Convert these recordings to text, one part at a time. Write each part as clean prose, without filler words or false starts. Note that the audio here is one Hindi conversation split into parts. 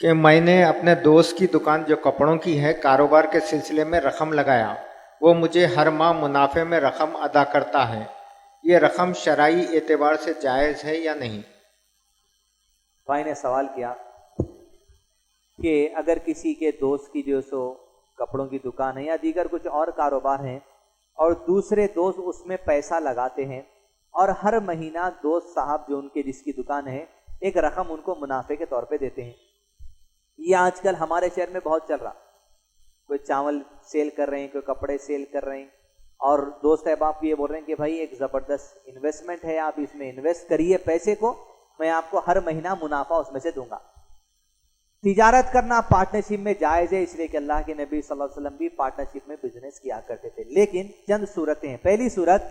कि मैंने अपने दोस्त की दुकान जो कपड़ों की है कारोबार के सिलसिले में रकम लगाया। वो मुझे हर माह मुनाफे में रकम अदा करता है। ये रकम शरई एतबार से जायज़ है या नहीं? भाई ने सवाल किया कि अगर किसी के दोस्त की जो सो कपड़ों की दुकान है या दीगर कुछ और कारोबार हैं और दूसरे दोस्त उसमें पैसा लगाते हैं और हर महीना दोस्त साहब जो उनके जिसकी दुकान है एक रकम उनको मुनाफे के तौर पे देते हैं। ये आजकल हमारे शहर में बहुत चल रहा। कोई चावल सेल कर रहे हैं, कोई कपड़े सेल कर रहे हैं और दोस्त अहबाब ये बोल रहे हैं कि भाई एक ज़बरदस्त इन्वेस्टमेंट है, आप इसमें इन्वेस्ट करिए पैसे को, मैं आपको हर महीना मुनाफा उसमें से दूंगा। तिजारत करना पार्टनरशिप में जायज़ है, इसलिए कि अल्लाह के नबी सल्लल्लाहु अलैहि वसल्लम भी पार्टनरशिप में बिजनेस किया करते थे। लेकिन चंद सूरतें हैं। पहली सूरत,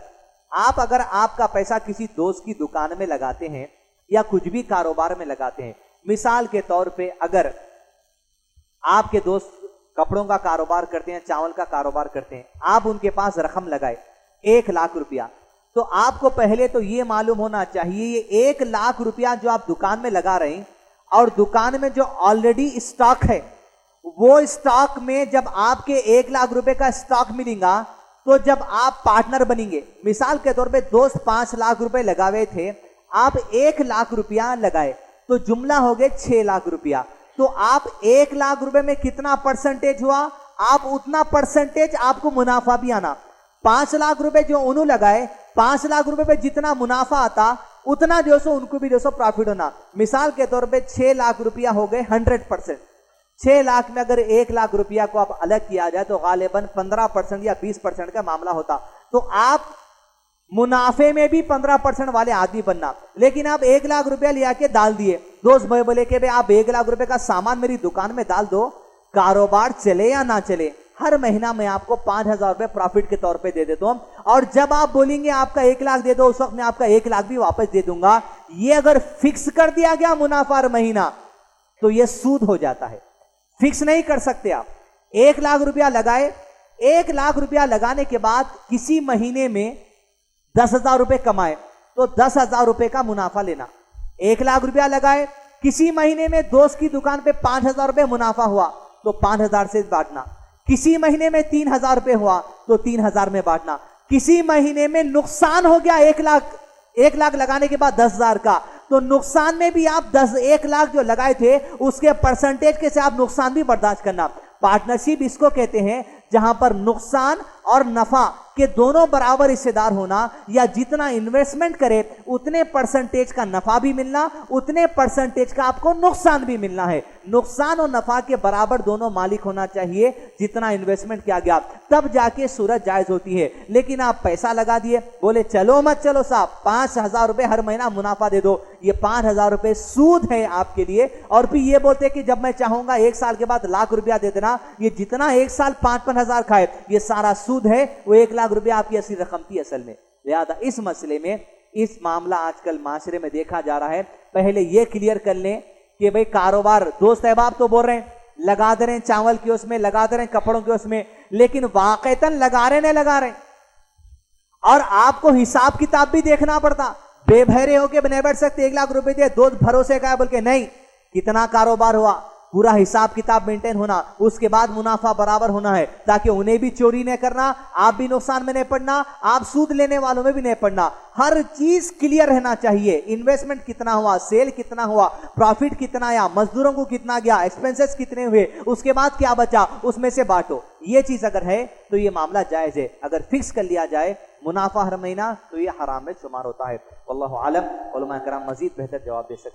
आप अगर आपका पैसा किसी दोस्त की दुकान में लगाते हैं या कुछ भी कारोबार में लगाते हैं, मिसाल के तौर पे अगर आपके दोस्त कपड़ों का कारोबार करते हैं, चावल का कारोबार करते हैं, आप उनके पास रकम लगाए 1 लाख रुपया, तो आपको पहले तो ये मालूम होना चाहिए ये 1 लाख रुपया जो आप दुकान में लगा रहे हैं और दुकान में जो ऑलरेडी स्टॉक है, वो स्टॉक में जब आपके 1 लाख रुपए का स्टॉक मिलेगा तो जब आप पार्टनर बनेंगे, मिसाल के तौर पे दोस्त 5 लाख रुपए लगाए थे, आप 1 लाख रुपया लगाए तो जुमला हो गए 6 लाख रुपया। तो आप 1 लाख रुपए में कितना परसेंटेज हुआ, आप उतना परसेंटेज आपको मुनाफा भी आना। 5 लाख रुपए जो उन्होंने लगाए, 5 लाख रुपए पे जितना मुनाफा आता उतना जो सो उनको भी जो सो प्रॉफिट होना। मिसाल के तौर पे 6 लाख रुपया हो गए 100%। 6 लाख में अगर 1 लाख रुपया को आप अलग किया जाए तो गालिबन 15% या 20% का मामला होता। तो आप मुनाफे में भी 15% वाले आदमी बनना। लेकिन आप 1 लाख रुपया लिया के डाल दिए, दोस्त भाई बोले कि भाई आप 1 लाख रुपए का सामान मेरी दुकान में डाल दो, कारोबार चले या ना चले, हर महीना मैं आपको 5,000 रुपए प्रॉफिट के तौर पे दे देता हूं और जब आप बोलेंगे आपका 1 लाख दे दो, उस वक्त मैं आपका 1 लाख भी वापस दे दूंगा। ये अगर फिक्स कर दिया गया मुनाफा हर महीना तो ये सूद हो जाता है। फिक्स नहीं कर सकते आप। 1 लाख रुपया लगाए, 1 लाख रुपया लगाने के बाद किसी महीने में 10,000 रुपए कमाए तो 10,000 रुपए का मुनाफा लेना। 1 लाख रुपया लगाए, किसी महीने में दोस्त की दुकान पे 5,000 रुपए मुनाफा हुआ तो 5,000 से बांटना। किसी महीने में 3,000 रुपए हुआ तो 3,000 में बांटना। किसी महीने में नुकसान हो गया 1 लाख लगाने के बाद 10,000 का, तो नुकसान में भी आप 1 लाख जो लगाए थे उसके परसेंटेज के से आप नुकसान भी बर्दाश्त करना। पार्टनरशिप इसको कहते हैं जहां पर नुकसान और नफा के दोनों बराबर हिस्सेदार होना, या जितना इन्वेस्टमेंट करे उतने परसेंटेज का नफा भी मिलना, उतने परसेंटेज का आपको नुकसान भी मिलना है। नुकसान और नफा के बराबर दोनों मालिक होना चाहिए जितना इन्वेस्टमेंट किया गया, तब जाके सूरत जायज होती है। लेकिन आप पैसा लगा दिए, बोले चलो मत चलो साहब 5,000 रुपए हर महीना मुनाफा दे दो, ये 5,000 रुपए सूद है आपके लिए। और फिर ये बोलते कि जब मैं चाहूंगा 1 साल के बाद लाख रुपया दे देना, ये जितना 1 साल 5-5 हजार खाए ये सारा सूद है, वो 1 लाख रुपया आपकी असली रकम थी असल में। लिहाजा इस मसले में इस मामला आजकल माशरे में देखा जा रहा है। पहले ये क्लियर कर लें कि भाई कारोबार दोस्त अहबाब तो बोल रहे हैं लगा दे रहे हैं, चावल की उसमें लगा दे रहे हैं, कपड़ों के उसमें, लेकिन वाकईतन लगा रहे नहीं लगा रहे, और आपको हिसाब किताब भी देखना पड़ता। बेबहरे होके नहीं बैठ सकते 1 लाख रुपए दिए, दोस्त भरोसे का है बोल के नहीं, कितना कारोबार हुआ पूरा हिसाब किताब मेंटेन होना, उसके बाद मुनाफा बराबर होना है, ताकि उन्हें भी चोरी नहीं करना, आप भी नुकसान में नहीं पड़ना, आप सूद लेने वालों में भी नहीं पड़ना। हर चीज क्लियर रहना चाहिए। इन्वेस्टमेंट कितना हुआ, सेल कितना हुआ, प्रॉफिट कितना आया, मजदूरों को कितना गया, एक्सपेंसेस कितने हुए, उसके बाद क्या बचा उसमें से बांटो। ये चीज अगर है तो ये मामला जायज है। अगर फिक्स कर लिया जाए मुनाफा हर महीना तो ये हराम में शुमार होता है। वल्लाहु आलम। उलमा कराम मजीद बेहतर जवाब दे सकते हैं।